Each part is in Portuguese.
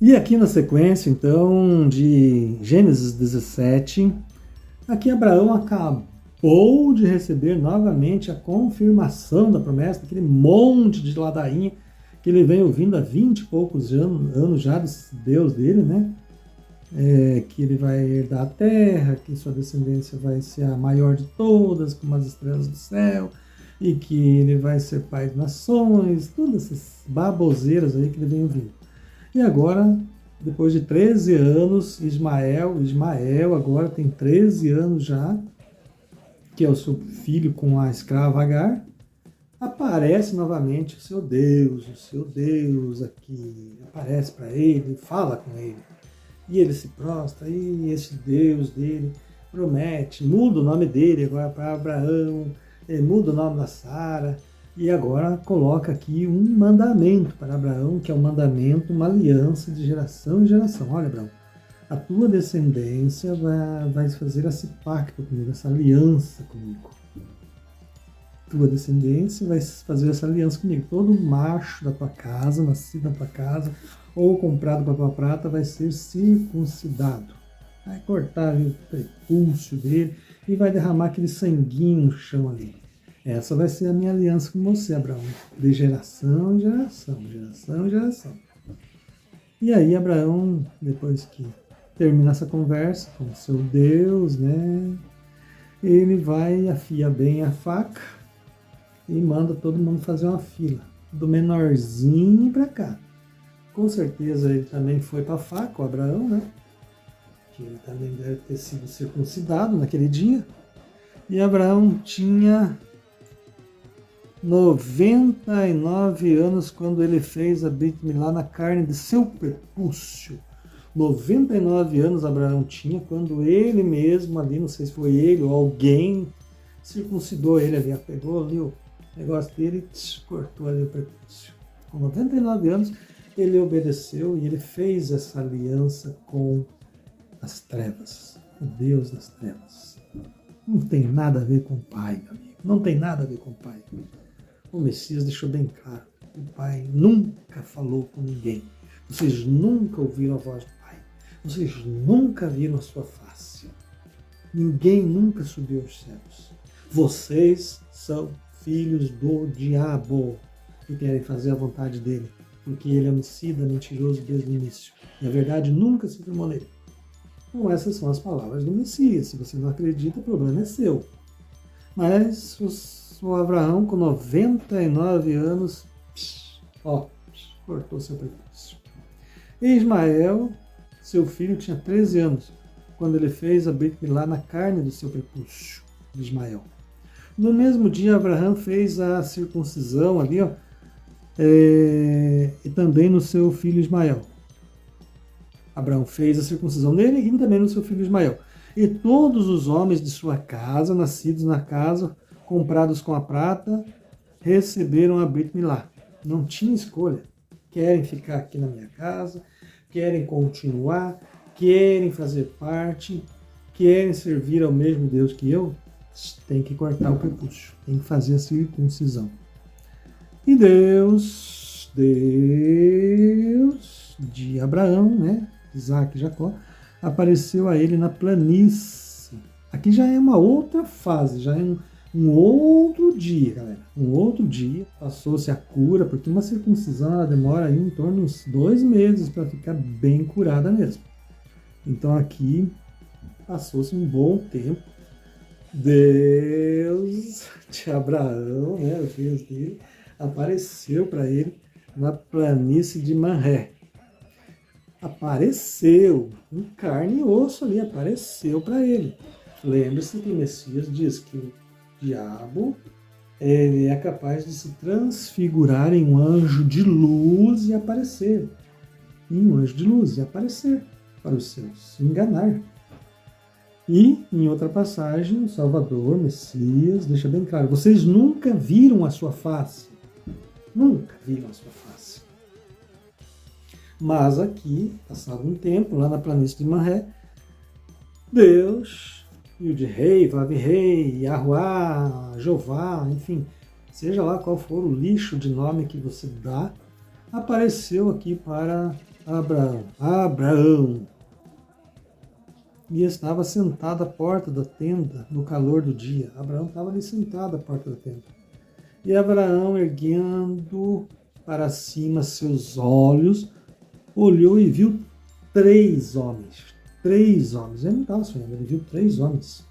E aqui na sequência, então, de Gênesis 17, aqui Abraão acabou de receber novamente a confirmação da promessa, daquele monte de ladainha que ele vem ouvindo há 20 e poucos anos já do Deus dele, né? Que ele vai herdar a terra, que sua descendência vai ser a maior de todas, como as estrelas do céu, e que ele vai ser pai de nações, todas essas baboseiras aí que ele vem ouvindo. E agora, depois de 13 anos, Ismael agora tem 13 anos já, que é o seu filho com a escrava Agar, aparece novamente o seu Deus aqui, aparece para ele, fala com ele. E ele se prostra, e esse Deus dele promete, muda o nome dele agora para Abraão, muda o nome da Sara, e agora coloca aqui um mandamento para Abraão, que é um mandamento, uma aliança de geração em geração. Olha, Abraão, a tua descendência vai fazer esse pacto comigo, essa aliança comigo. Tua descendência vai fazer essa aliança comigo. Todo macho da tua casa, nascido na tua casa, ou comprado com a tua prata, vai ser circuncidado. Vai cortar o prepúcio dele e vai derramar aquele sanguinho no chão ali. Essa vai ser a minha aliança com você, Abraão, de geração em geração, geração em geração. E aí Abraão, depois que termina essa conversa com o seu Deus, né, ele vai, afia bem a faca e manda todo mundo fazer uma fila, do menorzinho para cá. Com certeza ele também foi para a faca, o Abraão, né? Que ele também deve ter sido circuncidado naquele dia. E Abraão tinha 99 anos quando ele fez a Brit Milá na carne de seu prepúcio. 99 anos Abraão tinha quando ele mesmo ali, não sei se foi ele ou alguém, circuncidou ele ali, pegou ali o negócio dele e cortou ali o prepúcio. Com 99 anos ele obedeceu e ele fez essa aliança com as trevas, o Deus das trevas. Não tem nada a ver com o Pai, meu amigo. Não tem nada a ver com o Pai. O Messias deixou bem claro. O Pai nunca falou com ninguém. Vocês nunca ouviram a voz do Pai. Vocês nunca viram a sua face. Ninguém nunca subiu aos céus. Vocês são filhos do diabo que querem fazer a vontade dele, porque ele é homicida, mentiroso desde o início. E a verdade nunca se firmou nele. Então essas são as palavras do Messias. Se você não acredita, o problema é seu. Mas o Abraão, com 99 anos, cortou seu prepúcio. E Ismael, seu filho, tinha 13 anos, quando ele fez a Brit Milá na carne do seu prepúcio, de Ismael. No mesmo dia, Abraão fez a circuncisão ali, e também no seu filho Ismael. Abraão fez a circuncisão nele e também no seu filho Ismael. E todos os homens de sua casa, nascidos na casa, comprados com a prata, receberam a Brit Milá. Não tinha escolha. Querem ficar aqui na minha casa, querem continuar, querem fazer parte, querem servir ao mesmo Deus que eu, tem que cortar o prepúcio, tem que fazer a circuncisão. E Deus de Abraão, né, Isaac e Jacó, apareceu a ele na planície. Aqui já é uma outra fase, já é um outro dia, galera. Um outro dia, passou-se a cura, porque uma circuncisão ela demora aí em torno de uns 2 meses para ficar bem curada mesmo. Então aqui passou-se um bom tempo. Deus de Abraão, né, o Deus dele, apareceu para ele na planície de Manré. Apareceu, em carne e osso ali, apareceu para ele. Lembre-se que o Messias diz que o diabo ele é capaz de se transfigurar em um anjo de luz e aparecer. Em um anjo de luz e aparecer para os seus, se enganar. E, em outra passagem, o Salvador, Messias, deixa bem claro, vocês nunca viram a sua face. Nunca viram a sua face. Mas aqui, passado um tempo, lá na planície de Manré, Deus, Yud-Rei, Vav-Rei, Yahuá, Jeová, enfim, seja lá qual for o lixo de nome que você dá apareceu aqui para Abraão. Abraão! E estava sentado à porta da tenda no calor do dia. Abraão estava ali sentado à porta da tenda. E Abraão, erguendo para cima seus olhos, olhou e viu 3 homens. 3 homens. Ele não estava sonhando, ele viu 3 homens.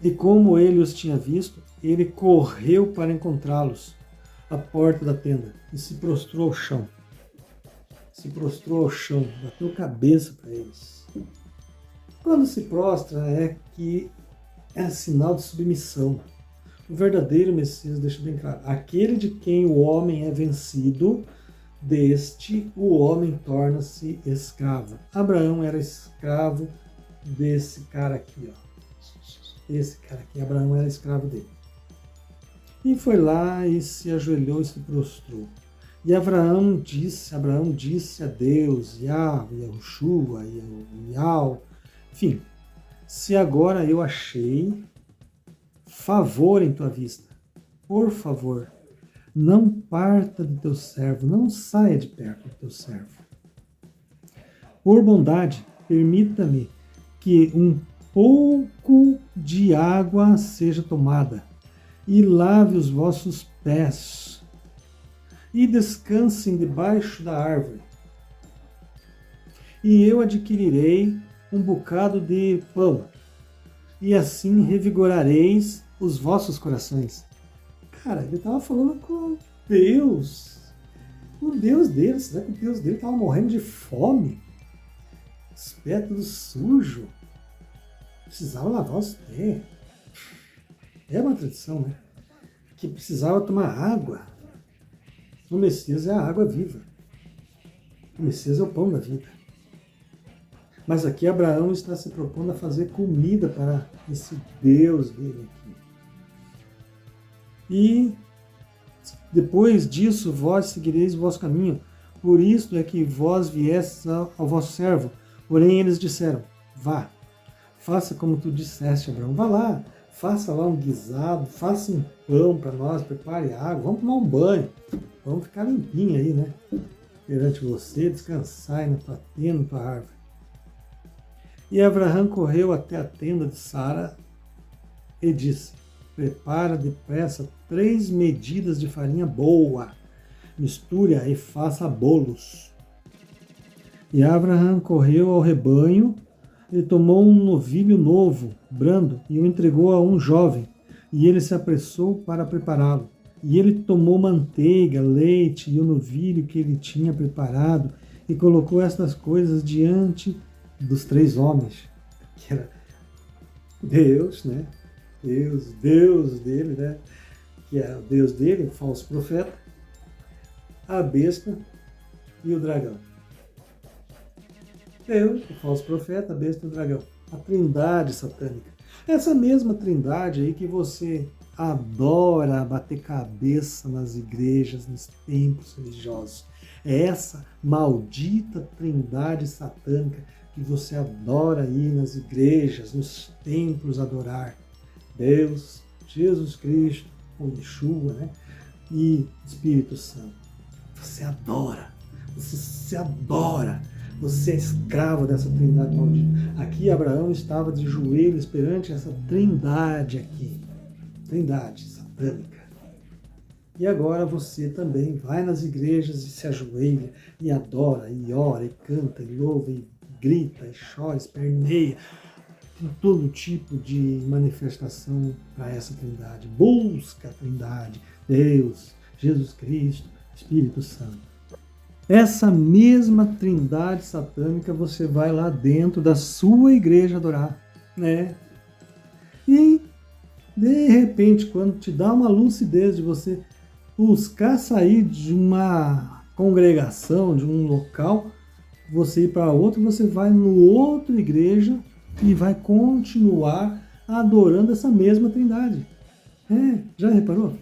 E como ele os tinha visto, ele correu para encontrá-los à porta da tenda e se prostrou ao chão. Se prostrou ao chão, bateu cabeça para eles. Quando se prostra é que é sinal de submissão. O verdadeiro Messias deixa bem claro. Aquele de quem o homem é vencido, deste o homem torna-se escravo. Abraão era escravo desse cara aqui, ó. Esse cara aqui, Abraão era escravo dele. E foi lá e se ajoelhou e se prostrou. E Abraão disse a Deus, Yahweh, Yahushua, Yahweh, enfim, se agora eu achei favor em tua vista, por favor, não parta de teu servo, não saia de perto do teu servo. Por bondade, permita-me que um pouco de água seja tomada e lave os vossos pés e descansem debaixo da árvore. E eu adquirirei um bocado de pão, e assim revigorareis os vossos corações. Cara, ele estava falando com Deus. O Deus dele. Será que o Deus dele estava morrendo de fome? Os pés tudo sujo. Precisava lavar os pés. É uma tradição, né? Que precisava tomar água. O Messias é a água viva. O Messias é o pão da vida. Mas aqui Abraão está se propondo a fazer comida para esse Deus dele aqui. E depois disso vós seguireis o vosso caminho. Por isso é que vós viestes ao vosso servo. Porém eles disseram, vá, faça como tu disseste, Abraão. Vá lá, faça lá um guisado, faça um pão para nós, prepare água, vamos tomar um banho. Vamos ficar limpinho aí, né? Perante você, descansar aí na tua tenda, na tua árvore. E Abraão correu até a tenda de Sara e disse, prepara depressa 3 medidas de farinha boa, misture-a e faça bolos. E Abraão correu ao rebanho e tomou um novilho novo, brando, e o entregou a um jovem, e ele se apressou para prepará-lo. E ele tomou manteiga, leite e o novilho que ele tinha preparado e colocou estas coisas diante dos 3 homens, que era Deus, né? Deus dele, né? Que é o Deus dele, o falso profeta, a besta e o dragão. Deus, o falso profeta, a besta e o dragão. A trindade satânica. Essa mesma trindade aí que você adora bater cabeça nas igrejas, nos templos religiosos. É essa maldita trindade satânica que você adora ir nas igrejas, nos templos adorar. Deus, Jesus Cristo, ou Yeshua, né? E Espírito Santo. Você adora, você se adora, você é escravo dessa trindade maldita. Aqui Abraão estava de joelhos perante essa trindade aqui, trindade satânica. E agora você também vai nas igrejas e se ajoelha, e adora, e ora, e canta, e louva, e grita, e chora, esperneia. Tem todo tipo de manifestação para essa trindade. Busca a trindade, Deus, Jesus Cristo, Espírito Santo. Essa mesma trindade satânica você vai lá dentro da sua igreja adorar, né? E de repente, quando te dá uma lucidez de você buscar sair de uma congregação, de um local, você ir para outro, você vai no outra igreja e vai continuar adorando essa mesma trindade. Já reparou?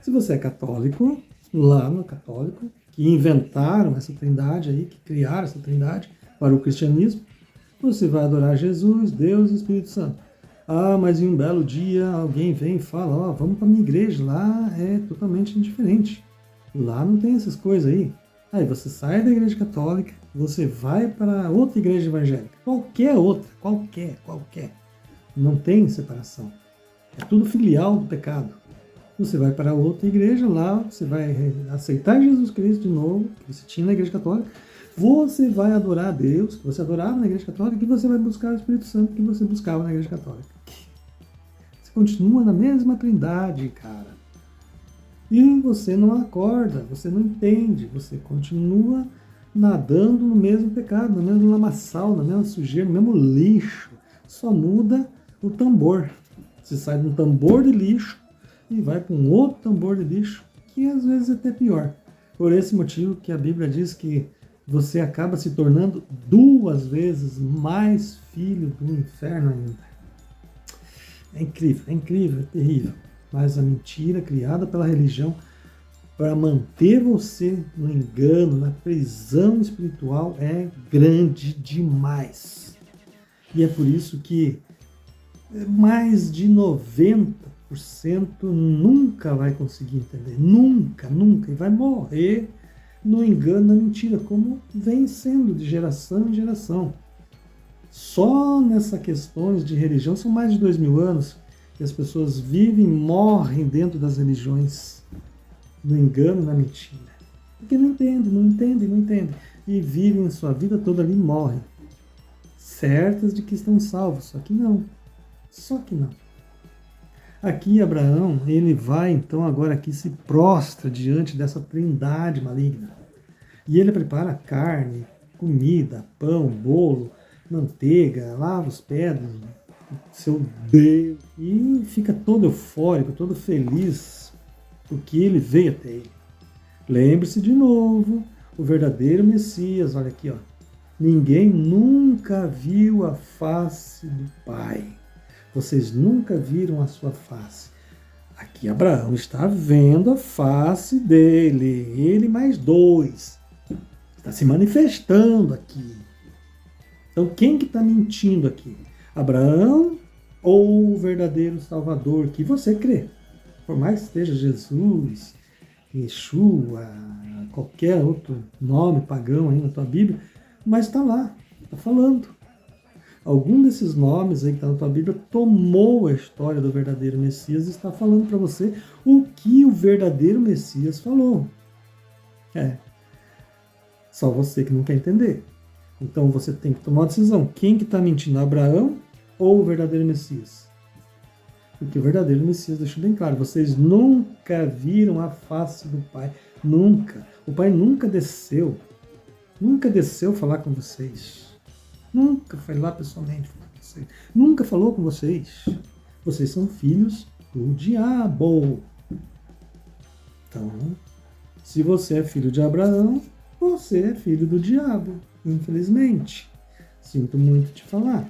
Se você é católico, lá no católico, que inventaram essa trindade aí, que criaram essa trindade para o cristianismo, você vai adorar Jesus, Deus e Espírito Santo. Ah, mas em um belo dia alguém vem e fala, vamos para a minha igreja, lá é totalmente diferente. Lá não tem essas coisas aí. Aí você sai da igreja católica, você vai para outra igreja evangélica. Qualquer outra, qualquer. Não tem separação. É tudo filial do pecado. Você vai para outra igreja, lá você vai aceitar Jesus Cristo de novo, que você tinha na igreja católica. Você vai adorar a Deus, que você adorava na igreja católica, e você vai buscar o Espírito Santo que você buscava na igreja católica. Você continua na mesma trindade, cara. E você não acorda, você não entende, você continua nadando no mesmo pecado, no mesmo lamaçal, na mesma sujeira, no mesmo lixo. Só muda o tambor. Você sai de um tambor de lixo e vai para um outro tambor de lixo, que às vezes é até pior. Por esse motivo que a Bíblia diz que você acaba se tornando 2 vezes mais filho do inferno ainda. É incrível, é terrível. Mas a mentira criada pela religião para manter você no engano, na prisão espiritual, é grande demais. E é por isso que mais de 90% nunca vai conseguir entender. Nunca. E vai morrer no engano, na mentira, como vem sendo de geração em geração. Só nessas questões de religião, são mais de 2000 anos que as pessoas vivem, morrem dentro das religiões, no engano, na mentira. Porque não entendem. E vivem sua vida toda ali e morrem. Certas de que estão salvos, só que não. Aqui Abraão, ele vai então agora aqui se prostra diante dessa trindade maligna. E ele prepara carne, comida, pão, bolo, manteiga, lava os pés do seu Deus. E fica todo eufórico, todo feliz, porque ele veio até ele. Lembre-se de novo, o verdadeiro Messias, olha aqui, ó. Ninguém nunca viu a face do Pai. Vocês nunca viram a sua face. Aqui Abraão está vendo a face dele. Ele mais 2. Está se manifestando aqui. Então quem que está mentindo aqui? Abraão ou o verdadeiro Salvador que você crê? Por mais que esteja Jesus, Yeshua, qualquer outro nome pagão aí na tua Bíblia, mas está lá, está falando. Algum desses nomes aí que está na tua Bíblia tomou a história do verdadeiro Messias e está falando para você o que o verdadeiro Messias falou. Só você que não quer entender. Então você tem que tomar uma decisão. Quem que está mentindo, Abraão ou o verdadeiro Messias? Porque o verdadeiro Messias deixou bem claro, vocês nunca viram a face do Pai. Nunca. O Pai nunca desceu falar com vocês. Nunca foi lá pessoalmente falar com vocês. Nunca falou com vocês. Vocês são filhos do diabo. Então, se você é filho de Abraão, você é filho do diabo. Infelizmente. Sinto muito te falar.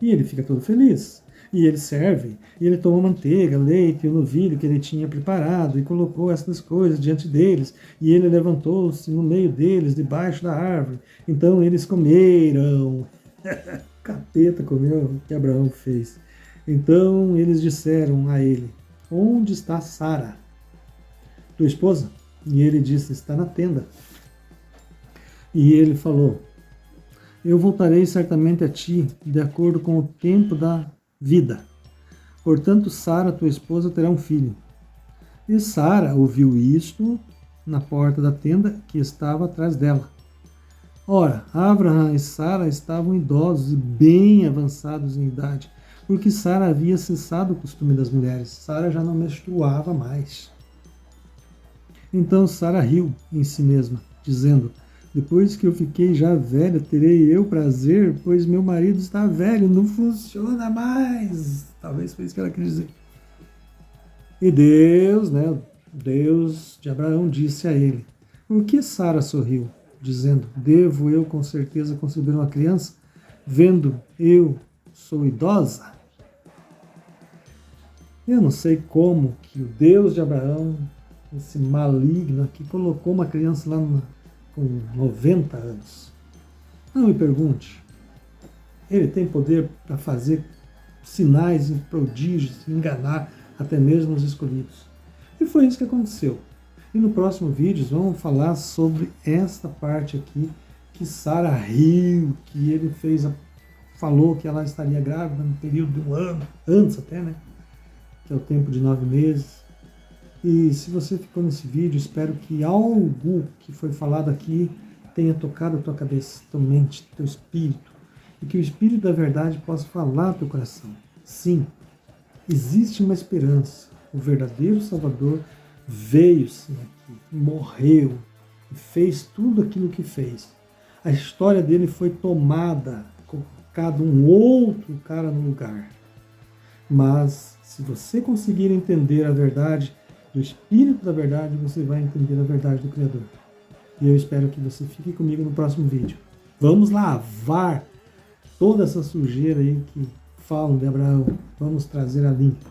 E ele fica todo feliz. E ele serve, e ele tomou manteiga, leite e o novilho que ele tinha preparado e colocou essas coisas diante deles. E ele levantou-se no meio deles, debaixo da árvore. Então eles comeram. O capeta comeu o que Abraão fez. Então eles disseram a ele: onde está Sara, tua esposa? E ele disse: está na tenda. E ele falou: eu voltarei certamente a ti, de acordo com o tempo da vida. Portanto, Sara, tua esposa, terá um filho. E Sara ouviu isto na porta da tenda que estava atrás dela. Ora, Abraão e Sara estavam idosos e bem avançados em idade, porque Sara havia cessado o costume das mulheres. Sara já não menstruava mais. Então Sara riu em si mesma, dizendo: depois que eu fiquei já velha, terei eu prazer, pois meu marido está velho, não funciona mais. Talvez foi isso que ela quis dizer. E Deus, Deus de Abraão disse a ele: por que Sara sorriu, dizendo: devo eu com certeza conceber uma criança, vendo eu sou idosa? Eu não sei como que o Deus de Abraão, esse maligno aqui, colocou uma criança lá com 90 anos. Não me pergunte. Ele tem poder para fazer sinais e prodígios, enganar até mesmo os escolhidos. E foi isso que aconteceu. E no próximo vídeo vamos falar sobre esta parte aqui, que Sara riu, que ele falou que ela estaria grávida no período de 1 ano, antes até, né? Que é o tempo de 9 meses. E se você ficou nesse vídeo, espero que algo que foi falado aqui tenha tocado a tua cabeça, tua mente, teu espírito, e que o Espírito da Verdade possa falar ao teu coração. Sim, existe uma esperança. O verdadeiro Salvador veio sim aqui, morreu e fez tudo aquilo que fez. A história dele foi tomada, colocado um outro cara no lugar. Mas se você conseguir entender a verdade do Espírito da Verdade, você vai entender a verdade do Criador. E eu espero que você fique comigo no próximo vídeo. Vamos lavar toda essa sujeira aí que falam de Abraão. Vamos trazer a limpo.